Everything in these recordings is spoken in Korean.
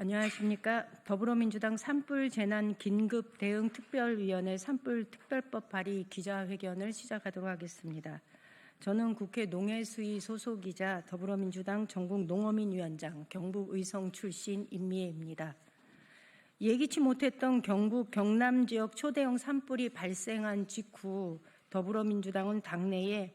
안녕하십니까. 더불어민주당 산불 재난 긴급 대응 특별위원회 산불 특별법 발의 기자회견을 시작하도록 하겠습니다. 저는 국회 농해수위 소속이자 더불어민주당 전국 농어민위원장 경북 의성 출신 임미애입니다. 예기치 못했던 경북 경남 지역 초대형 산불이 발생한 직후 더불어민주당은 당내에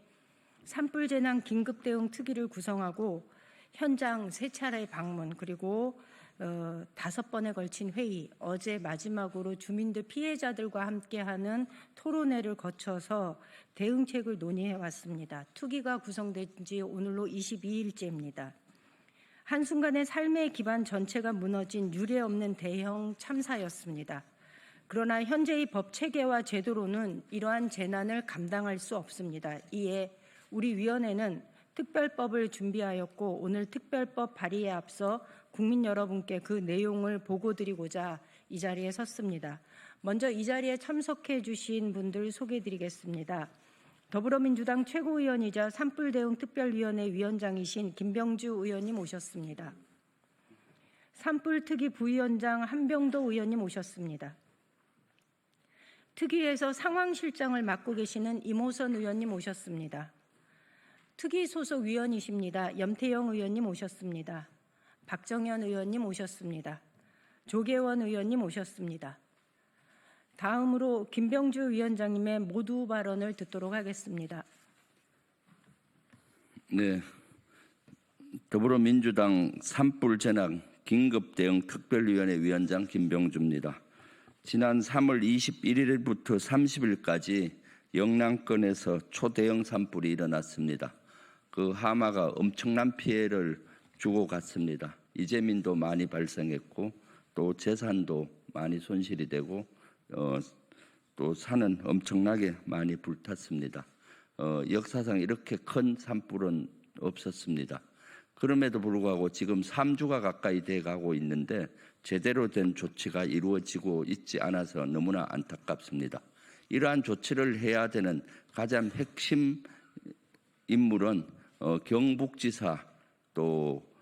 산불 재난 긴급 대응 특위를 구성하고 현장 3차례 방문 그리고 5번에 걸친 회의, 어제 마지막으로 주민들 피해자들과 함께하는 토론회를 거쳐서 대응책을 논의해 왔습니다. 특위가 구성된 지 오늘로 22일째입니다. 한순간에 삶의 기반 전체가 무너진 유례없는 대형 참사였습니다. 그러나 현재의 법 체계와 제도로는 이러한 재난을 감당할 수 없습니다. 이에 우리 위원회는 특별법을 준비하였고 오늘 특별법 발의에 앞서 국민 여러분께 그 내용을 보고드리고자 이 자리에 섰습니다. 먼저 이 자리에 참석해 주신 분들 소개해드리겠습니다. 더불어민주당 최고위원이자 산불대응 특별위원회 위원장이신 김병주 의원님 오셨습니다. 산불특위 부위원장 한병도 의원님 오셨습니다. 특위에서 상황실장을 맡고 계시는 이모선 의원님 오셨습니다. 특위 소속 위원이십니다. 염태영 의원님 오셨습니다. 박정현 의원님 오셨습니다. 조계원 의원님 오셨습니다. 다음으로 김병주 위원장님의 모두 발언을 듣도록 하겠습니다. 네, 더불어민주당 산불 재난 긴급대응 특별위원회 위원장 김병주입니다. 지난 3월 21일부터 30일까지 영남권에서 초대형 산불이 일어났습니다. 그 하마가 엄청난 피해를 주고 갔습니다. 이재민도 많이 발생했고 또 재산도 많이 손실이 되고 또 산은 엄청나게 많이 불탔습니다. 역사상 이렇게 큰 산불은 없었습니다. 그럼에도 불구하고 지금 3주가 가까이 돼 가고 있는데 제대로 된 조치가 이루어지고 있지 않아서 너무나 안타깝습니다. 이러한 조치를 해야 되는 가장 핵심 인물은 경북지사 또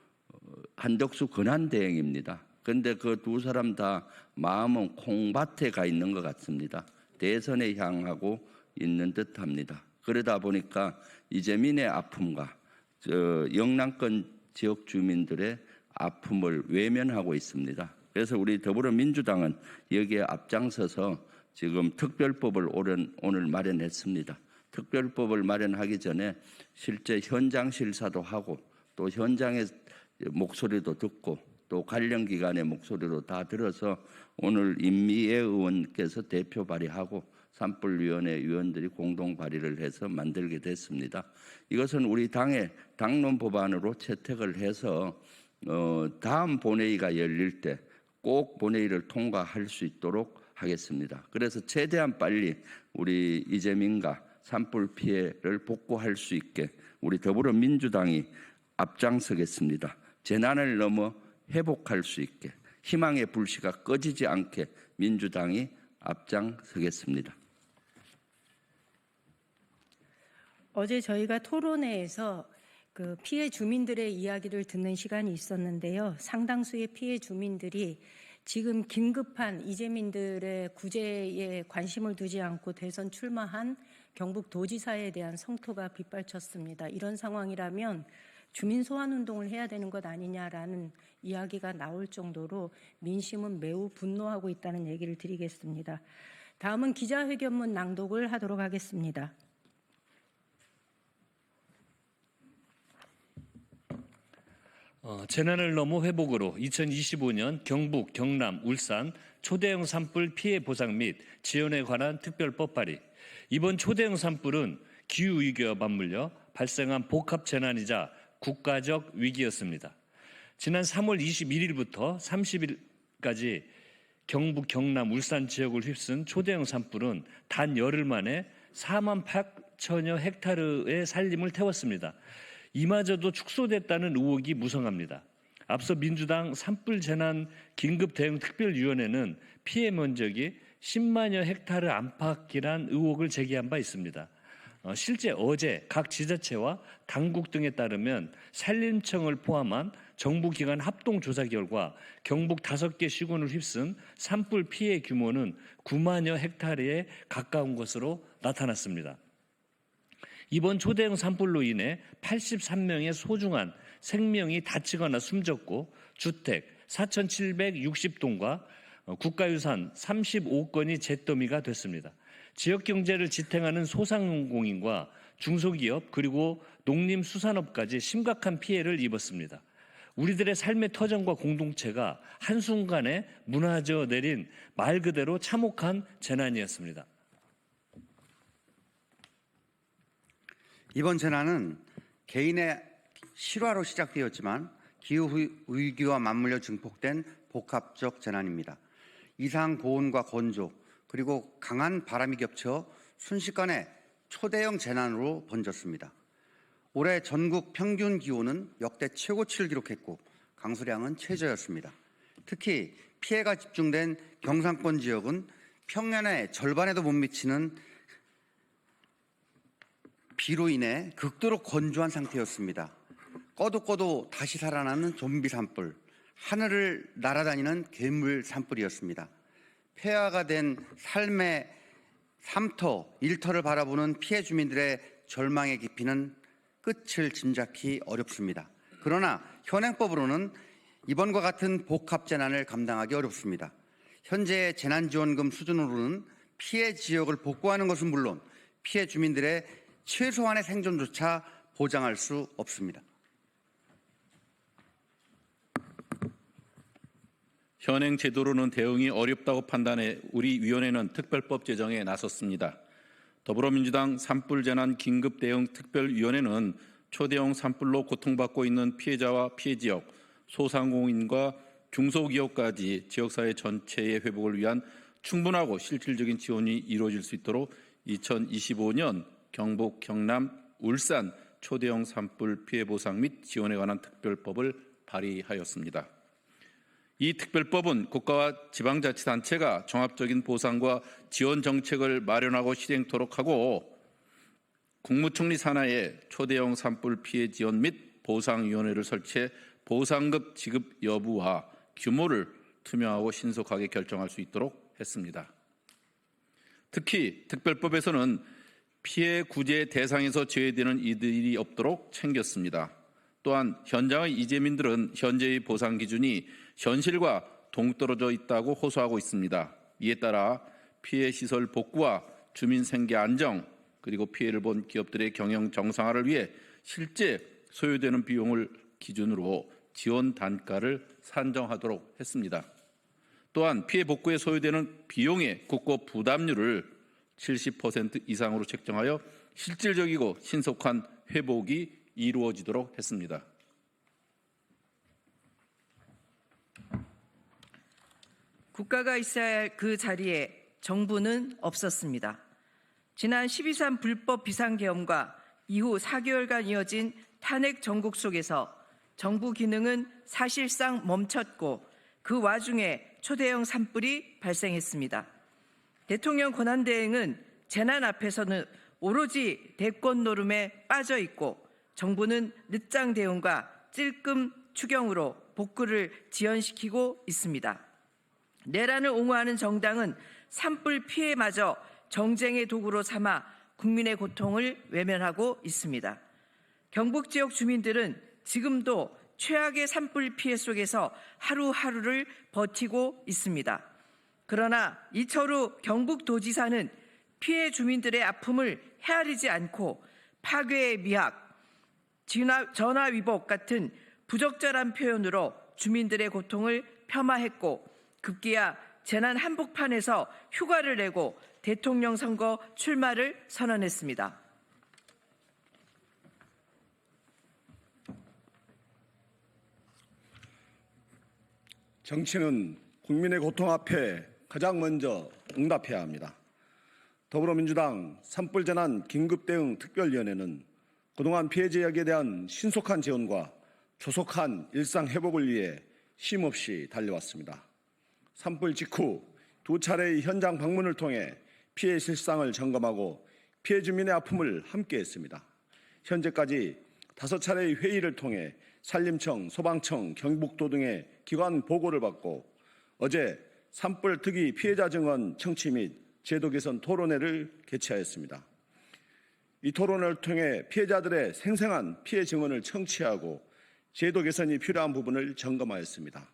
한덕수 권한대행입니다. 그런데 그 두 사람 다 마음은 콩밭에 가 있는 것 같습니다. 대선에 향하고 있는 듯합니다. 그러다 보니까 이재민의 아픔과 영남권 지역 주민들의 아픔을 외면하고 있습니다. 그래서 우리 더불어민주당은 여기에 앞장서서 지금 특별법을 오늘 마련했습니다. 특별법을 마련하기 전에 실제 현장 실사도 하고 또 현장의 목소리도 듣고 또 관련 기관의 목소리도 다 들어서 오늘 임미애 의원께서 대표 발의하고 산불위원회 위원들이 공동 발의를 해서 만들게 됐습니다. 이것은 우리 당의 당론 법안으로 채택을 해서 다음 본회의가 열릴 때 꼭 본회의를 통과할 수 있도록 하겠습니다. 그래서 최대한 빨리 우리 이재민과 산불 피해를 복구할 수 있게 우리 더불어민주당이 앞장서겠습니다. 재난을 넘어 회복할 수 있게 희망의 불씨가 꺼지지 않게 민주당이 앞장서겠습니다. 어제 저희가 토론회에서 그 피해 주민들의 이야기를 듣는 시간이 있었는데요. 상당수의 피해 주민들이 지금 긴급한 이재민들의 구제에 관심을 두지 않고 대선 출마한 경북도지사에 대한 성토가 빗발쳤습니다. 이런 상황이라면 주민 소환 운동을 해야 되는 것 아니냐라는 이야기가 나올 정도로 민심은 매우 분노하고 있다는 얘기를 드리겠습니다. 다음은 기자회견문 낭독을 하도록 하겠습니다. 재난을 넘어 회복으로 2025년 경북, 경남, 울산 초대형 산불 피해 보상 및 지원에 관한 특별법 발의. 이번 초대형 산불은 기후위기와 맞물려 발생한 복합 재난이자 국가적 위기였습니다. 지난 3월 21일부터 30일까지 경북, 경남, 울산 지역을 휩쓴 초대형 산불은 단 열흘 만에 4만 8천여 헥타르의 산림을 태웠습니다. 이마저도 축소됐다는 의혹이 무성합니다. 앞서 민주당 산불 재난 긴급 대응 특별위원회는 피해 면적이 10만여 헥타르 안팎이란 의혹을 제기한 바 있습니다. 실제 어제 각 지자체와 당국 등에 따르면 산림청을 포함한 정부기관 합동조사 결과 경북 5개 시군을 휩쓴 산불 피해 규모는 9만여 헥타르에 가까운 것으로 나타났습니다. 이번 초대형 산불로 인해 83명의 소중한 생명이 다치거나 숨졌고 주택 4,760동과 국가유산 35건이 잿더미가 됐습니다. 지역 경제를 지탱하는 소상공인과 중소기업 그리고 농림수산업까지 심각한 피해를 입었습니다. 우리들의 삶의 터전과 공동체가 한순간에 무너져 내린 말 그대로 참혹한 재난이었습니다. 이번 재난은 개인의 실화로 시작되었지만 기후 위기와 맞물려 증폭된 복합적 재난입니다. 이상 고온과 건조 그리고 강한 바람이 겹쳐 순식간에 초대형 재난으로 번졌습니다. 올해 전국 평균 기온은 역대 최고치를 기록했고 강수량은 최저였습니다. 특히 피해가 집중된 경상권 지역은 평년의 절반에도 못 미치는 비로 인해 극도로 건조한 상태였습니다. 꺼도 다시 살아나는 좀비 산불, 하늘을 날아다니는 괴물 산불이었습니다. 폐허가 된 삶의 일터를 바라보는 피해 주민들의 절망의 깊이는 끝을 짐작히 어렵습니다. 그러나 현행법으로는 이번과 같은 복합 재난을 감당하기 어렵습니다. 현재 재난지원금 수준으로는 피해 지역을 복구하는 것은 물론 피해 주민들의 최소한의 생존조차 보장할 수 없습니다. 현행 제도로는 대응이 어렵다고 판단해 우리 위원회는 특별법 제정에 나섰습니다. 더불어민주당 산불재난 긴급대응특별위원회는 초대형 산불로 고통받고 있는 피해자와 피해지역, 소상공인과 중소기업까지 지역사회 전체의 회복을 위한 충분하고 실질적인 지원이 이루어질 수 있도록 2025년 경북, 경남, 울산 초대형 산불 피해 보상 및 지원에 관한 특별법을 발의하였습니다. 이 특별법은 국가와 지방자치단체가 종합적인 보상과 지원 정책을 마련하고 실행토록 하고 국무총리 산하에 초대형 산불 피해 지원 및 보상위원회를 설치해 보상급 지급 여부와 규모를 투명하고 신속하게 결정할 수 있도록 했습니다. 특히 특별법에서는 피해 구제 대상에서 제외되는 이들이 없도록 챙겼습니다. 또한 현장의 이재민들은 현재의 보상 기준이 현실과 동떨어져 있다고 호소하고 있습니다. 이에 따라 피해 시설 복구와 주민 생계 안정 그리고 피해를 본 기업들의 경영 정상화를 위해 실제 소요되는 비용을 기준으로 지원 단가를 산정하도록 했습니다. 또한 피해 복구에 소요되는 비용의 국고 부담률을 70% 이상으로 책정하여 실질적이고 신속한 회복이 이루어지도록 했습니다. 국가가 있어야 할 그 자리에 정부는 없었습니다. 지난 12.3 불법 비상계엄과 이후 4개월간 이어진 탄핵 정국 속에서 정부 기능은 사실상 멈췄고 그 와중에 초대형 산불이 발생했습니다. 대통령 권한대행은 재난 앞에서는 오로지 대권 노름에 빠져 있고 정부는 늦장 대응과 찔끔 추경으로 복구를 지연시키고 있습니다. 내란을 옹호하는 정당은 산불 피해마저 정쟁의 도구로 삼아 국민의 고통을 외면하고 있습니다. 경북 지역 주민들은 지금도 최악의 산불 피해 속에서 하루하루를 버티고 있습니다. 그러나 이철우 경북도지사는 피해 주민들의 아픔을 헤아리지 않고 파괴의 미학, 전화위복 같은 부적절한 표현으로 주민들의 고통을 폄하했고 급기야 재난 한복판에서 휴가를 내고 대통령 선거 출마를 선언했습니다. 정치는 국민의 고통 앞에 가장 먼저 응답해야 합니다. 더불어민주당 산불재난 긴급대응특별위원회는 그동안 피해 지역에 대한 신속한 지원과 조속한 일상 회복을 위해 쉼없이 달려왔습니다. 산불 직후 2차례의 현장 방문을 통해 피해 실상을 점검하고 피해 주민의 아픔을 함께했습니다. 현재까지 5차례의 회의를 통해 산림청, 소방청, 경북도 등의 기관 보고를 받고 어제 산불 특이 피해자 증언 청취 및 제도 개선 토론회를 개최하였습니다. 이 토론을 통해 피해자들의 생생한 피해 증언을 청취하고 제도 개선이 필요한 부분을 점검하였습니다.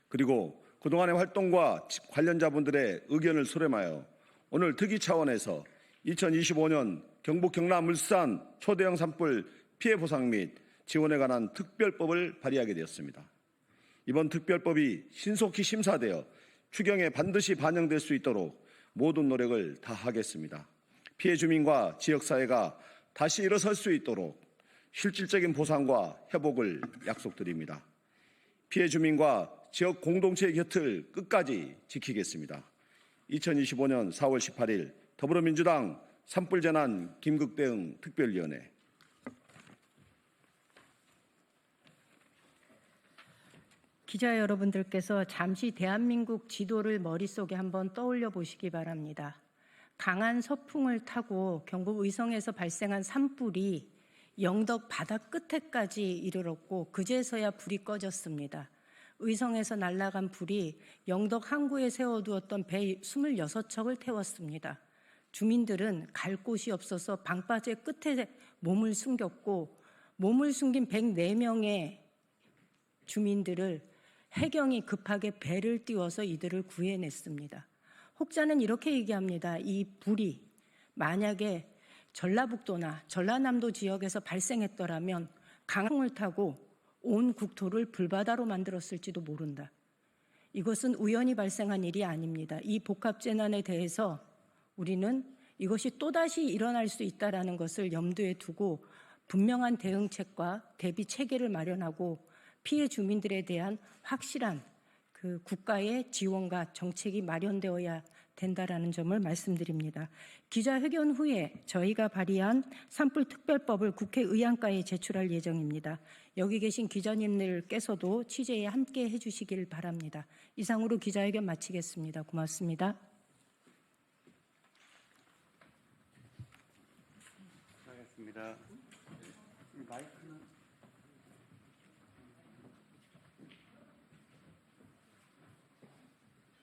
그리고 그동안의 활동과 관련자분들의 의견을 수렴하여 오늘 특위 차원에서 2025년 경북, 경남, 울산 초대형 산불 피해 보상 및 지원에 관한 특별법을 발의하게 되었습니다. 이번 특별법이 신속히 심사되어 추경에 반드시 반영될 수 있도록 모든 노력을 다하겠습니다. 피해 주민과 지역사회가 다시 일어설 수 있도록 실질적인 보상과 회복을 약속드립니다. 피해 주민과 지역 공동체의 곁을 끝까지 지키겠습니다. 2025년 4월 18일 더불어민주당 산불재난 긴급대응 특별위원회. 기자 여러분들께서 잠시 대한민국 지도를 머릿속에 한번 떠올려 보시기 바랍니다. 강한 서풍을 타고 경북 의성에서 발생한 산불이 영덕 바다 끝에까지 이르렀고 그제서야 불이 꺼졌습니다. 의성에서 날아간 불이 영덕 항구에 세워두었던 배 26척을 태웠습니다. 주민들은 갈 곳이 없어서 방파제 끝에 몸을 숨겼고 몸을 숨긴 104명의 주민들을 해경이 급하게 배를 띄워서 이들을 구해냈습니다. 혹자는 이렇게 얘기합니다. 이 불이 만약에 전라북도나 전라남도 지역에서 발생했더라면 강풍을 타고 온 국토를 불바다로 만들었을지도 모른다. 이것은 우연히 발생한 일이 아닙니다. 이 복합재난에 대해서 우리는 이것이 또다시 일어날 수 있다는 것을 염두에 두고 분명한 대응책과 대비 체계를 마련하고 피해 주민들에 대한 확실한 그 국가의 지원과 정책이 마련되어야 된다라는 점을 말씀드립니다. 기자회견 후에 저희가 발의한 산불특별법을 국회 의안가에 제출할 예정입니다. 여기 계신 기자님들께서도 취재에 함께 해주시길 바랍니다. 이상으로 기자회견 마치겠습니다. 고맙습니다. 수고하셨습니다.